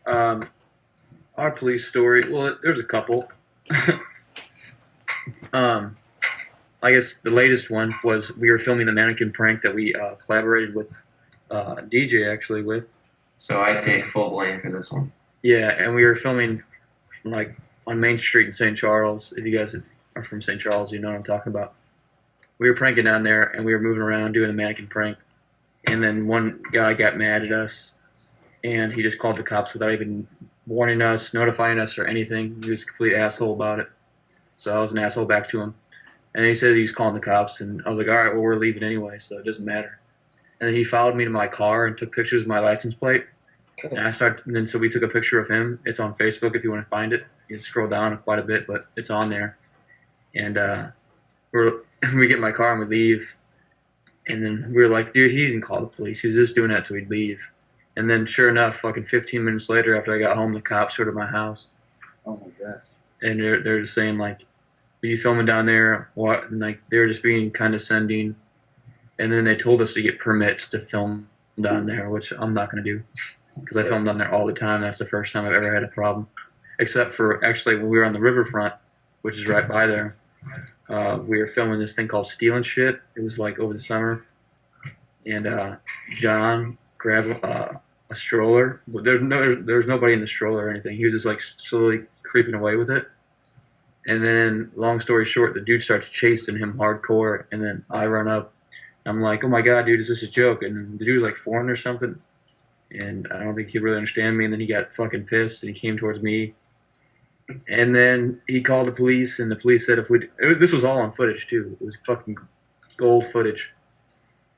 Um, our police story. Well, there's a couple. um, I guess the latest one was we were filming the mannequin prank that we collaborated with DJ actually with. So I take full blame for this one. Yeah, and we were filming like on Main Street in St. Charles. If you guys are from St. Charles, you know what I'm talking about. We were pranking down there, and we were moving around doing the mannequin prank. And then one guy got mad at us, and he just called the cops without even warning us, notifying us, or anything. He was a complete asshole about it. So I was an asshole back to him. And he said he was calling the cops, and I was like, all right, well, we're leaving anyway, so it doesn't matter. And then he followed me to my car and took pictures of my license plate. And then so we took a picture of him. It's on Facebook if you want to find it. You can scroll down quite a bit, but it's on there. And we get in my car and we leave. And then we were like, dude, he didn't call the police. He was just doing that so he'd leave. And then sure enough, fucking 15 minutes later after I got home, the cops showed up at my house. Oh my gosh. And they're just saying, like, were you filming down there? What? And, like, they were just being condescending. And then they told us to get permits to film down there, which I'm not going to do. Because I film down there all the time. That's the first time I've ever had a problem. Except for, actually, when we were on the riverfront, which is right by there, we were filming this thing called Stealing Shit. It was, like, over the summer. And John grabbed a stroller. There's nobody in the stroller or anything. He was just, like, slowly creeping away with it. And then, long story short, the dude starts chasing him hardcore. And then I run up. I'm like, oh, my God, dude, is this a joke? And the dude was, like, foreign or something. And I don't think he'd really understand me. And then he got fucking pissed, and he came towards me. And then he called the police, and the police said this was all on footage, too. It was fucking gold footage. It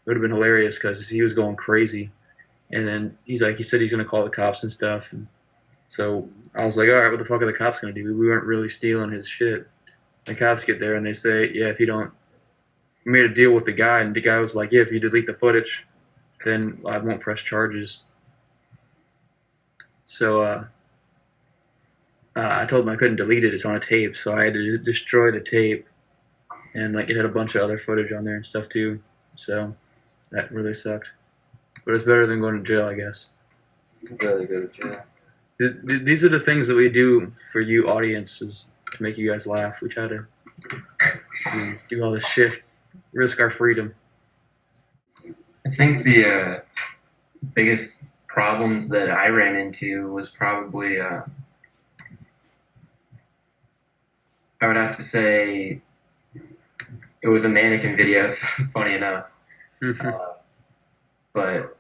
would have been hilarious because he was going crazy. And then he said he's going to call the cops and stuff. And so I was like, all right, what the fuck are the cops going to do? We weren't really stealing his shit. The cops get there, and they say, yeah, if you don't – we made a deal with the guy, and the guy was like, yeah, if you delete the footage, then I won't press charges. So I told him I couldn't delete it. It's on a tape, so I had to destroy the tape. And like it had a bunch of other footage on there and stuff too. So that really sucked. But it's better than going to jail, I guess. Really go to jail. These are the things that we do for you audiences to make you guys laugh. We try to do all this shit, risk our freedom. I think the biggest problems that I ran into was probably, I would have to say, it was a mannequin video, funny enough. But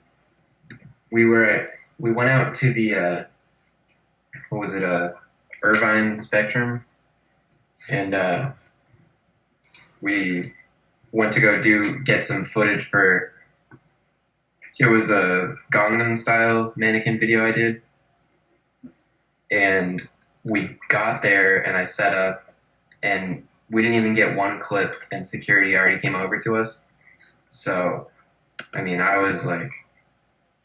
we went out to the, what was it, Irvine Spectrum, and we went to go get some footage for. It was a Gangnam Style mannequin video I did. And we got there and I set up and we didn't even get one clip and security already came over to us. So, I mean, I was like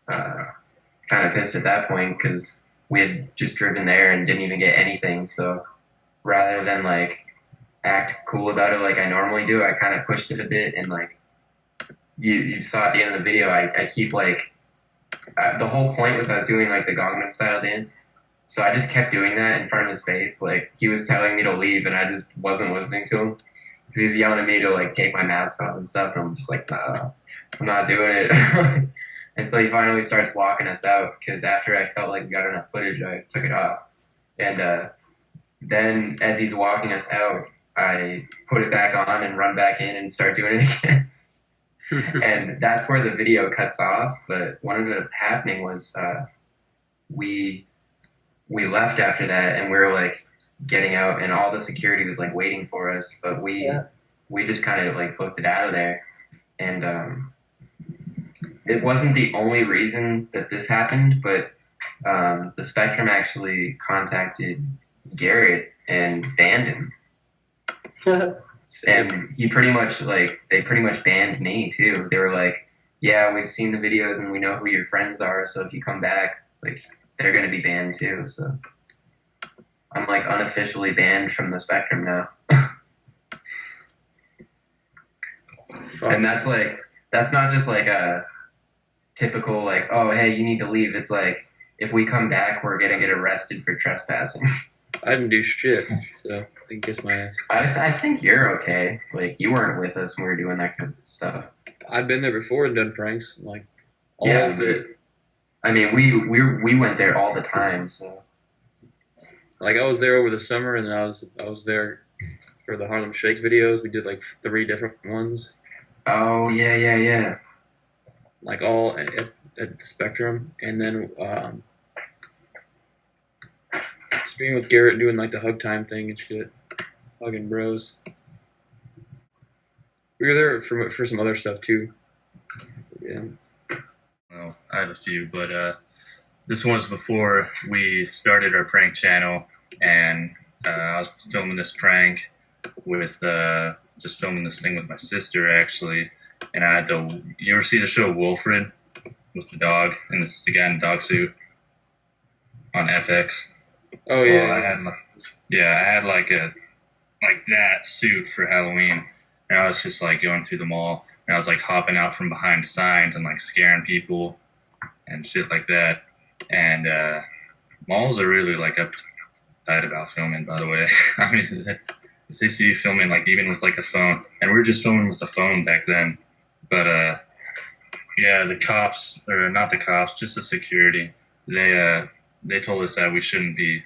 kind of pissed at that point because we had just driven there and didn't even get anything. So rather than like act cool about it like I normally do, I kind of pushed it a bit and like, you saw at the end of the video, I keep like, the whole point was I was doing like the Gangnam Style dance. So I just kept doing that in front of his face. Like he was telling me to leave and I just wasn't listening to him. Because he's yelling at me to like take my mask off and stuff. And I'm just like, nah, I'm not doing it. And so he finally starts walking us out because after I felt like we got enough footage, I took it off. And then as he's walking us out, I put it back on and run back in and start doing it again. And that's where the video cuts off. But what ended up happening was we left after that, and we were like getting out, and all the security was like waiting for us. But we just kind of like booked it out of there, and it wasn't the only reason that this happened. But the Spectrum actually contacted Garrett and banned him. And they pretty much banned me too. They were like, yeah, we've seen the videos and we know who your friends are, so if you come back, like, they're going to be banned too. So I'm like unofficially banned from the Spectrum now. And that's not just like a typical like, oh, hey, you need to leave. It's like if we come back, we're gonna get arrested for trespassing. I didn't do shit, so I can kiss my ass. I think you're okay. Like, you weren't with us when we were doing that kind of stuff. I've been there before and done pranks, like all Yeah, of it. but I mean, we went there all the time. So Like I was there over the summer, and then I was there for the Harlem Shake videos. We did like 3 different ones, oh yeah. like all at the Spectrum, and then being with Garrett doing like the hug time thing and shit, hugging bros. We were there for some other stuff too. Yeah. Well, I have a few, but this one's before we started our prank channel, and I was filming this prank with just filming this thing with my sister actually, and I had to. You ever see the show Wilfred with the dog and the guy in the dog suit on FX? Oh yeah. Well, I had like that suit for Halloween, and I was just like going through the mall, and I was like hopping out from behind signs and like scaring people and shit like that. And malls are really like uptight about filming, by the way. I mean, if they see you filming like even with like a phone, and we were just filming with the phone back then, but yeah, the cops, or not the cops, just the security, they told us that we shouldn't be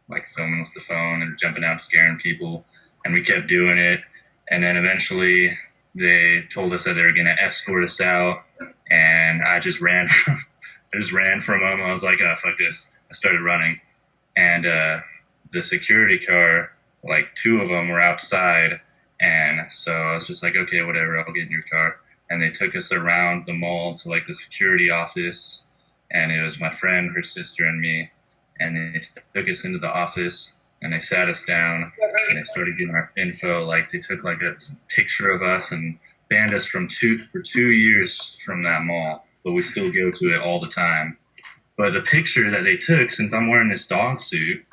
like filming with the phone and jumping out scaring people, and we kept doing it. And then eventually they told us that they were going to escort us out, and I just ran from them. I was like, oh, fuck this. I started running, and the security car, like 2 of them were outside, and so I was just like, okay, whatever, I'll get in your car. And they took us around the mall to like the security office, and it was my friend, her sister, and me, and they took us into the office, and they sat us down, and they started getting our info. Like, they took like a picture of us and banned us for 2 years from that mall, but we still go to it all the time. But the picture that they took, since I'm wearing this dog suit,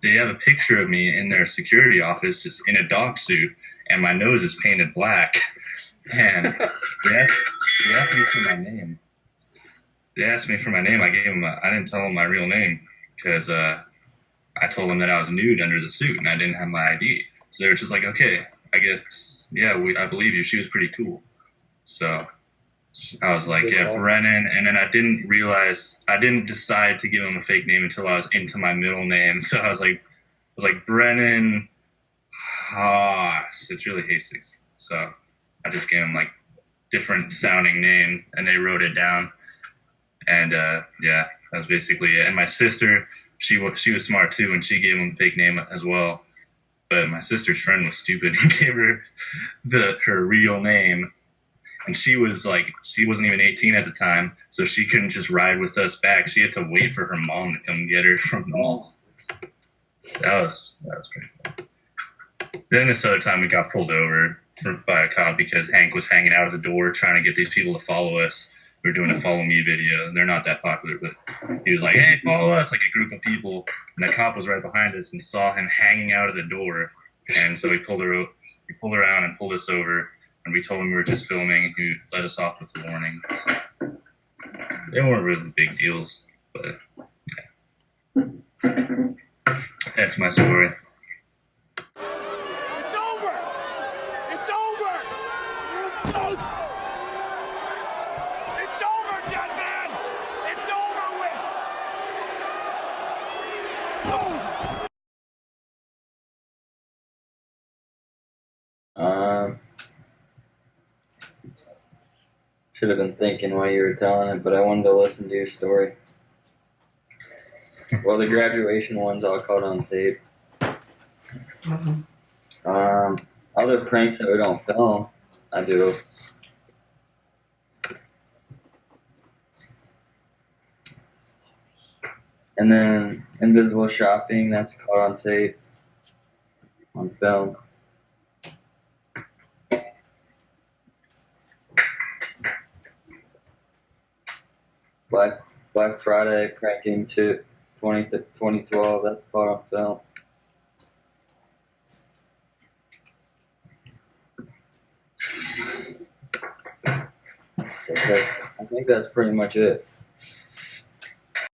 they have a picture of me in their security office just in a dog suit, and my nose is painted black. And they asked me for my name. They asked me for my name. I didn't tell them my real name because I told them that I was nude under the suit and I didn't have my ID. So they were just like, okay, I guess, yeah, I believe you. She was pretty cool. So I was like, yeah, Brennan. And then I didn't decide to give him a fake name until I was into my middle name. So I was like Brennan Haas. It's really Hastings. So I just gave him like different sounding name, and they wrote it down. And yeah, that was basically it. And my sister, she was smart too, and she gave him a fake name as well. But my sister's friend was stupid and gave her her real name. And she wasn't even 18 at the time, so she couldn't just ride with us back. She had to wait for her mom to come get her from the mall. That was pretty cool. Then this other time we got pulled over by a cop because Hank was hanging out at the door trying to get these people to follow us. We were doing a follow me video. They're not that popular, but he was like, hey, follow us, like a group of people. And the cop was right behind us and saw him hanging out at the door. And so he pulled around and pulled us over. And we told him we were just filming. He let us off with a warning. So they weren't really big deals, but yeah. That's my story. It's over! It's over! It's over, dead man! It's over with! Should have been thinking while you were telling it, but I wanted to listen to your story. Well, the graduation one's all caught on tape. Other pranks that we don't film, I do. And then invisible shopping, that's caught on tape, on film. Black Friday pranking to 2012, that's caught on film. I think that's pretty much it.